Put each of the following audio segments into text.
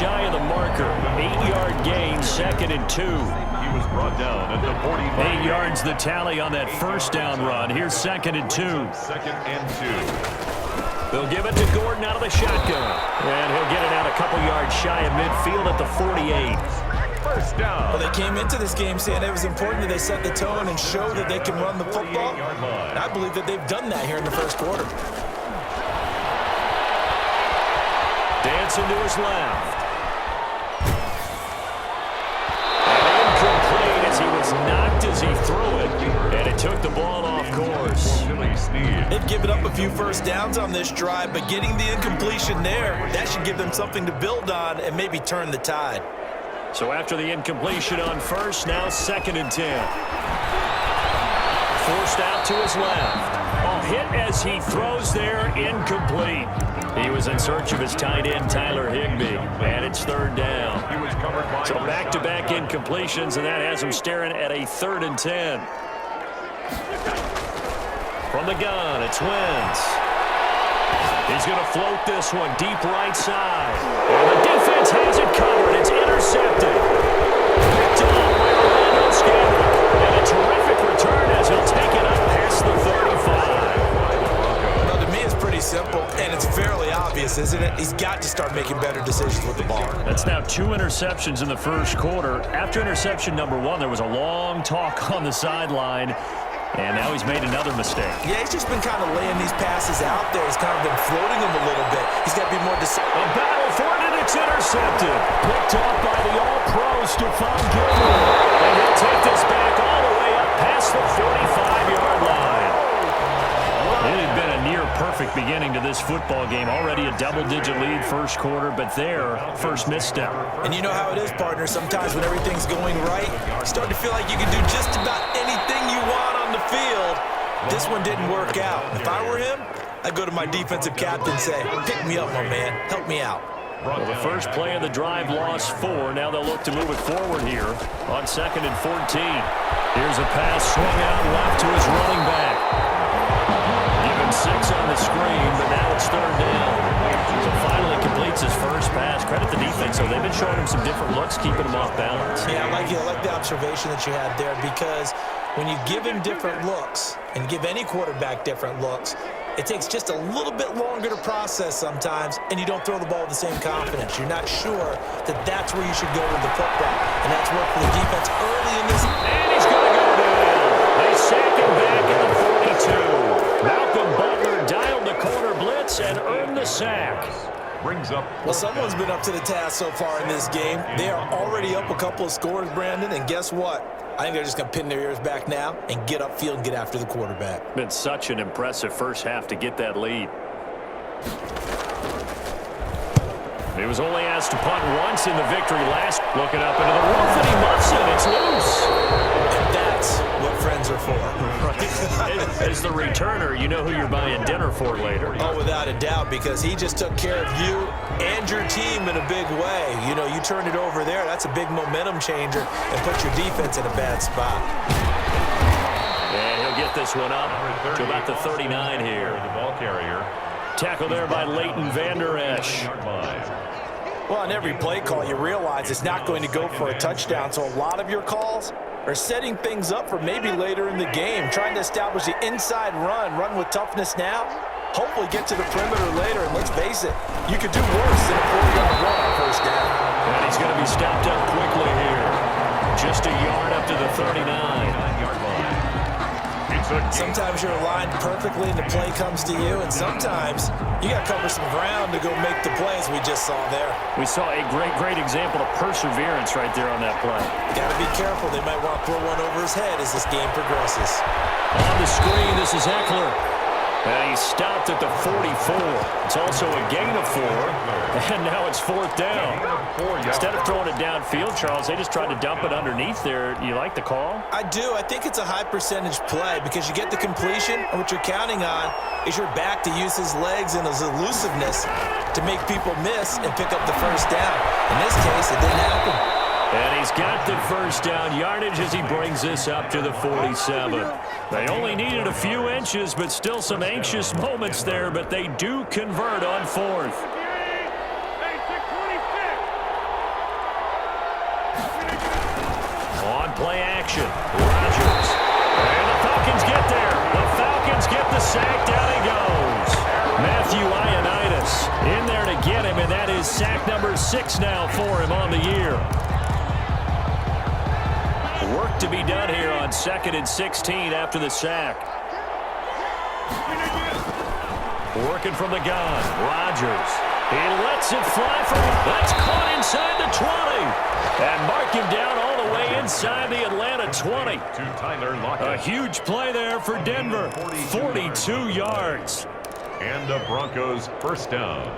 shy of the marker. 8-yard gain, 2nd and 2. He was brought down at the 45. 8 yards the tally on that first down run. Here's 2nd and 2. 2nd and 2. They'll give it to Gordon out of the shotgun. And he'll get it out a couple yards shy of midfield at the 48. First down. Well, they came into this game saying it was important that they set the tone and show that they can run the football. And I believe that they've done that here in the first quarter. Dancing to his left. Incomplete as he was knocked as he threw it. And it took the ball off course. They've given up a few first downs on this drive, but getting the incompletion there, that should give them something to build on and maybe turn the tide. So after the incompletion on first, now 2nd and 10. Forced out to his left. A hit as he throws there, incomplete. He was in search of his tight end, Tyler Higbee, and it's 3rd down. So back-to-back incompletions, and that has him staring at a 3rd and 10. From the gun, it's Wentz. He's going to float this one deep right side. And the defense has it covered. It's intercepted. Picked off by Orlando Scandrick. And a terrific return as he'll take it up past the 35. Well, to me, it's pretty simple, and it's fairly obvious, isn't it? He's got to start making better decisions with the ball. That's now 2 interceptions in the first quarter. After interception number 1, there was a long talk on the sideline. And now he's made another mistake. Yeah, he's just been kind of laying these passes out there. He's kind of been floating them a little bit. He's got to be more decisive. A battle for it, and it's intercepted. Picked off by the all-pro Stephon Gilmore. And he'll take this back all the way up past the 45-yard line. It had been a near-perfect beginning to this football game. Already a double-digit lead first quarter, but their first misstep. And you know how it is, partner. Sometimes when everything's going right, you start to feel like you can do just about anything you want on the field. This one didn't work out. If I were him, I'd go to my defensive captain and say, pick me up, my man. Help me out. Well, the first play of the drive lost 4. Now they'll look to move it forward here on 2nd and 14. Here's a pass swung out left to his running back. Given 6 on the screen, but now it's 3rd down. So finally completes his first pass. Credit the defense, so they've been showing him some different looks, keeping him off balance. Yeah, I like the observation that you had there, because when you give him different looks and give any quarterback different looks, it takes just a little bit longer to process sometimes, and you don't throw the ball with the same confidence. You're not sure that that's where you should go with the football, and that's worked for the defense early in this. And he's going to go down. They sack him back at the 42. Malcolm Butler dialed the corner blitz and earned the sack. Brings up. Well, someone's been up to the task so far in this game. They are already up a couple of scores, Brandon, and guess what? I think they're just going to pin their ears back now and get upfield and get after the quarterback. Been such an impressive first half to get that lead. He was only asked to punt once in the victory last. Looking up into the roof, and he muffs it. It's loose. And that's what friends are for. Right. As the returner, you know who you're buying dinner for later. Oh, without a doubt, because he just took care of you and your team in a big way. You know, you turn it over there, that's a big momentum changer and put your defense in a bad spot. And he'll get this one up to about the 39 here. The ball carrier. Tackle there by Leighton Vander Esch. Well, on every play call, you realize it's not going to go for a touchdown, so a lot of your calls are setting things up for maybe later in the game, trying to establish the inside run with toughness now, hopefully get to the perimeter later, and let's face it, you could do worse than a 4-yard run on first down. And he's going to be stopped up quickly here. Just a yard up to the 39-yard line. Sometimes you're aligned perfectly and the play comes to you, and sometimes you got to cover some ground to go make the plays we just saw there. We saw a great example of perseverance right there on that play. Got to be careful. They might want to throw one over his head as this game progresses. On the screen, this is Eckler. And he stopped at the 44. It's also a gain of 4. And now it's 4th down. Instead of throwing it downfield, Charles, they just tried to dump it underneath there. You like the call? I do. I think it's a high percentage play because you get the completion, and what you're counting on is your back to use his legs and his elusiveness to make people miss and pick up the first down. In this case, it didn't happen. And he's got the first down yardage as he brings this up to the 47. They only needed a few inches, but still some anxious moments there, but they do convert on 4th. On play action, Rodgers. And the Falcons get there. The Falcons get the sack. Down he goes. Matthew Ioannidis in there to get him, and that is sack number 6 now for him on the year. Work to be done here on 2nd and 16 after the sack. Working from the gun, Rodgers. He lets it fly from. That's caught inside the 20. And mark him down all the way inside the Atlanta 20. To Tyler Lockett. A huge play there for Denver. 42 yards. And the Broncos first down.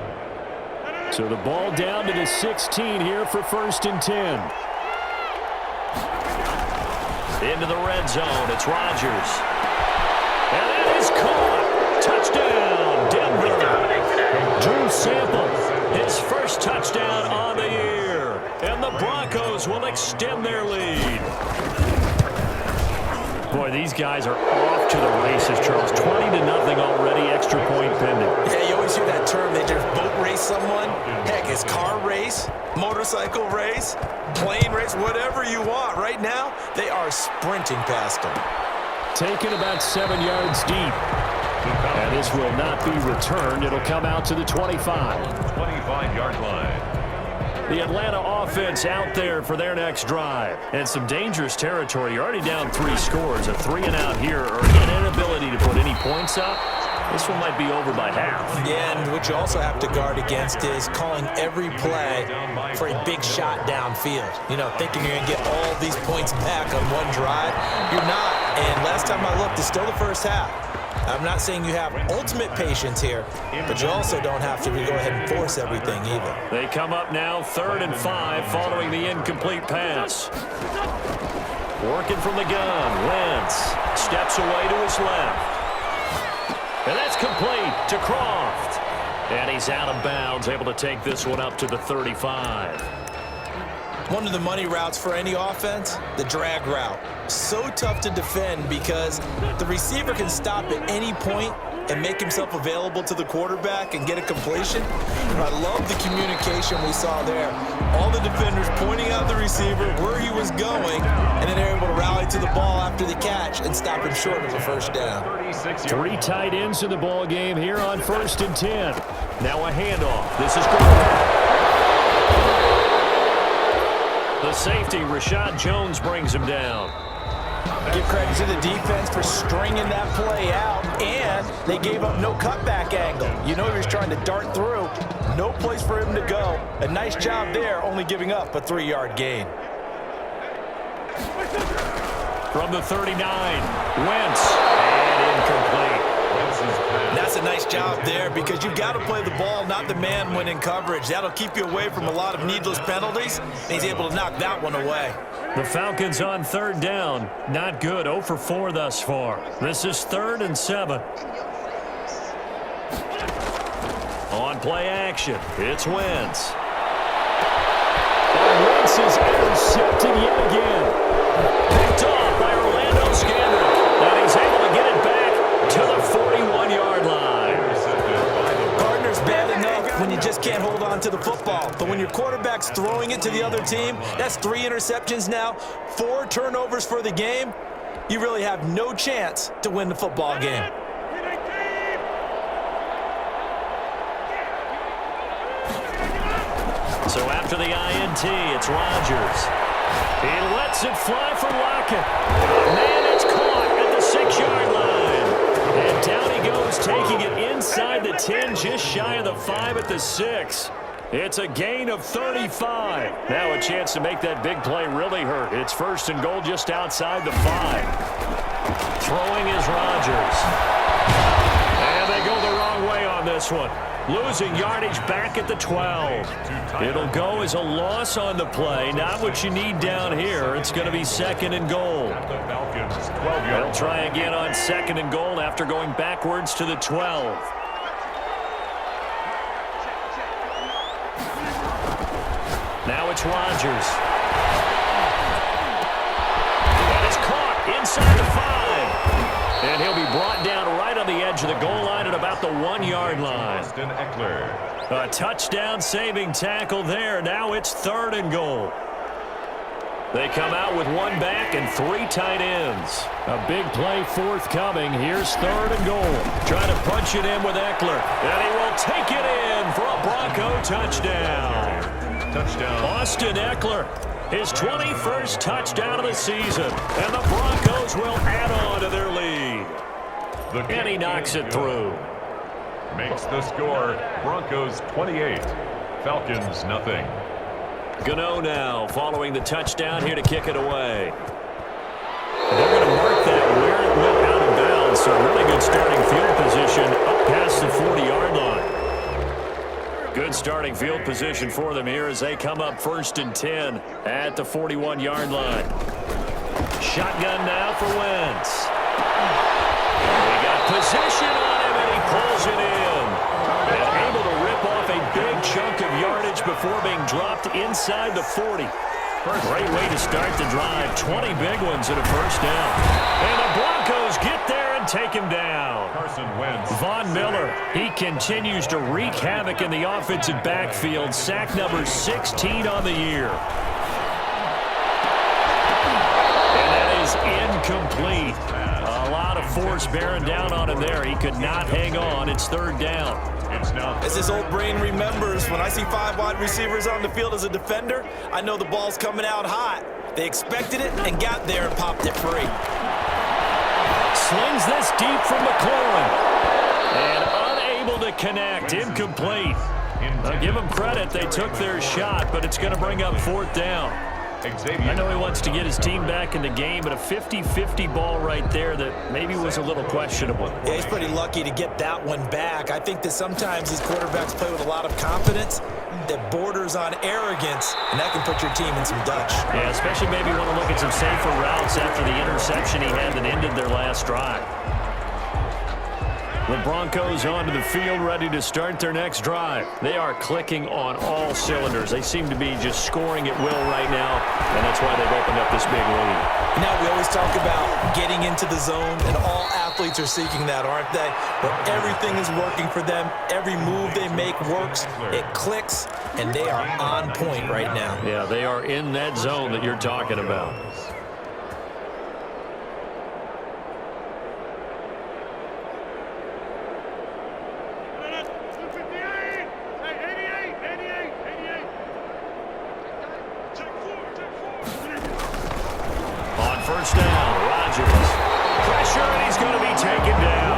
So the ball down to the 16 here for 1st and 10. Into the red zone. It's Rodgers. And that is caught. Touchdown, Denver. Drew Sample, his first touchdown on the year. And the Broncos will extend their lead. Boy, these guys are off to the races, Charles. 20-0 already, extra point pending. Yeah, you always hear that term. They just boat race someone. Heck, it's car race, motorcycle race, plane race, whatever you want. Right now, they are sprinting past them. Taken about 7 yards deep. And this will not be returned. It'll come out to the 25. 25-yard line. The Atlanta offense out there for their next drive. And some dangerous territory. You're already down 3 scores. A 3-and-out here, or an inability to put any points up. This one might be over by half. Yeah, and what you also have to guard against is calling every play for a big shot downfield. You know, thinking you're going to get all these points back on one drive. You're not. And last time I looked, it's still the first half. I'm not saying you have ultimate patience here, but you also don't have to go ahead and force everything either. They come up now 3rd and 5 following the incomplete pass. Working from the gun, Wentz steps away to his left. And that's complete to Croft. And he's out of bounds, able to take this one up to the 35. One of the money routes for any offense, the drag route. So tough to defend because the receiver can stop at any point and make himself available to the quarterback and get a completion. I love the communication we saw there. All the defenders pointing out the receiver, where he was going, and then they're able to rally to the ball after the catch and stop him short of a first down. 3 tight ends in the ball game here on 1st and 10. Now a handoff. This is good. The safety, Rashad Jones, brings him down. Give credit to the defense for stringing that play out, and they gave up no cutback angle. You know he was trying to dart through. No place for him to go. A nice job there, only giving up a 3-yard gain. From the 39, Wentz, and incomplete. That's a nice job there because you've got to play the ball, not the man when in coverage. That'll keep you away from a lot of needless penalties, and he's able to knock that one away. The Falcons on 3rd down. Not good. 0 for 4 thus far. This is 3rd and 7. On play action, it's Wentz. And Wentz is intercepted yet again. Picked off by Orlando Scandrick. And he's able to get it back to the 41-yard line. Gardner's bad enough when you just can't hold on to the football. But when your quarterback's throwing it to the other team, that's 3 interceptions now, 4 turnovers for the game. You really have no chance to win the football game. So after the INT, it's Rodgers. He lets it fly for Lockett. Man, it's caught at the 6-yard line. And down he goes, taking it inside the 10, just shy of the 5 at the 6. It's a gain of 35. Now a chance to make that big play really hurt. It's 1st and goal just outside the 5. Throwing is Rodgers. And they go the wrong way on this one. Losing yardage back at the 12. It'll go as a loss on the play. Not what you need down here. It's going to be 2nd and goal. They'll try again on 2nd and goal after going backwards to the 12. Now it's Rodgers. And it's caught inside the 5. And he'll be brought down right on the edge of the goal line at about the 1-yard line. A touchdown saving tackle there. Now it's 3rd and goal. They come out with one back and 3 tight ends. A big play forthcoming. Here's 3rd and goal. Trying to punch it in with Eckler. And he will take it in for a Bronco touchdown. Touchdown. Austin Eckler, his 21st touchdown of the season. And the Broncos will add on to their lead. And he knocks it through. Makes the score Broncos 28, Falcons nothing. Gano now following the touchdown here to kick it away. They're going to mark that where it went out of bounds. So really good starting field position up past the 40-yard line. Good starting field position for them here as they come up 1st and 10 at the 41-yard line. Shotgun now for Wentz. They got possession on him and he pulls it in. And able to rip off a big chunk of yardage before being dropped inside the 40. Great way to start the drive. 20 big ones and a 1st down. And the Broncos get there and take him down. Carson Wentz. Von Miller, he continues to wreak havoc in the offensive backfield. Sack number 16 on the year. And that is incomplete. A lot of force bearing down on him there. He could not hang on. It's 3rd down. As his old brain remembers, when I see 5 wide receivers on the field as a defender, I know the ball's coming out hot. They expected it and got there and popped it free. Slings this deep from McLaurin. And unable to connect. Incomplete. I'll give them credit. They took their shot, but it's going to bring up 4th down. I know he wants to get his team back in the game, but a 50-50 ball right there that maybe was a little questionable. Yeah, he's pretty lucky to get that one back. I think that sometimes these quarterbacks play with a lot of confidence that borders on arrogance, and that can put your team in some Dutch. Yeah, especially maybe want to look at some safer routes after the interception he had that ended their last drive. The Broncos onto the field, ready to start their next drive. They are clicking on all cylinders. They seem to be just scoring at will right now, and that's why they've opened up this big lead. Now, we always talk about getting into the zone, and all athletes are seeking that, aren't they? Where everything is working for them, every move they make works, it clicks, and they are on point right now. Yeah, they are in that zone that you're talking about. First down, Rodgers. Pressure, and he's going to be taken down.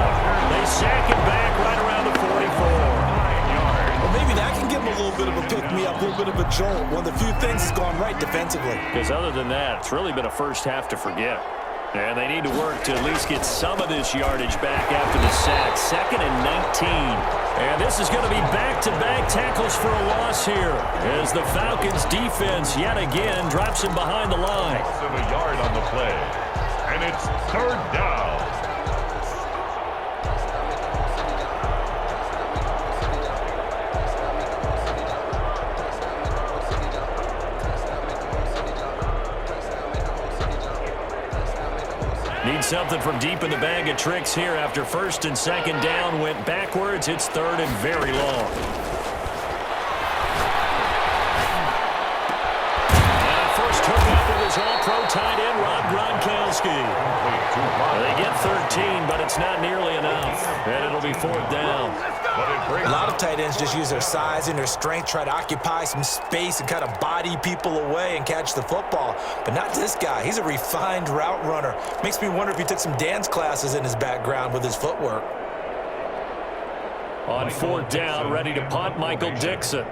They sack him back right around the 44. Well, maybe that can give him a little bit of a pick-me-up, a little bit of a jolt. One of the few things that's gone right defensively. Because other than that, it's really been a first half to forget. And they need to work to at least get some of this yardage back after the sack. 2nd and 19. And this is going to be back-to-back tackles for a loss here as the Falcons defense yet again drops him behind the line. Of a yard on the play. And it's 3rd down. Need something from deep in the bag of tricks here after 1st and 2nd down went backwards. It's 3rd and very long. And a first hookup with his all-pro tight end, Rob Gronkowski. They get 13, but it's not nearly enough. And it'll be 4th down. A lot of tight ends just use their size and their strength, try to occupy some space and kind of body people away and catch the football. But not this guy. He's a refined route runner. Makes me wonder if he took some dance classes in his background with his footwork. On 4th down, ready to punt, Michael Dixon.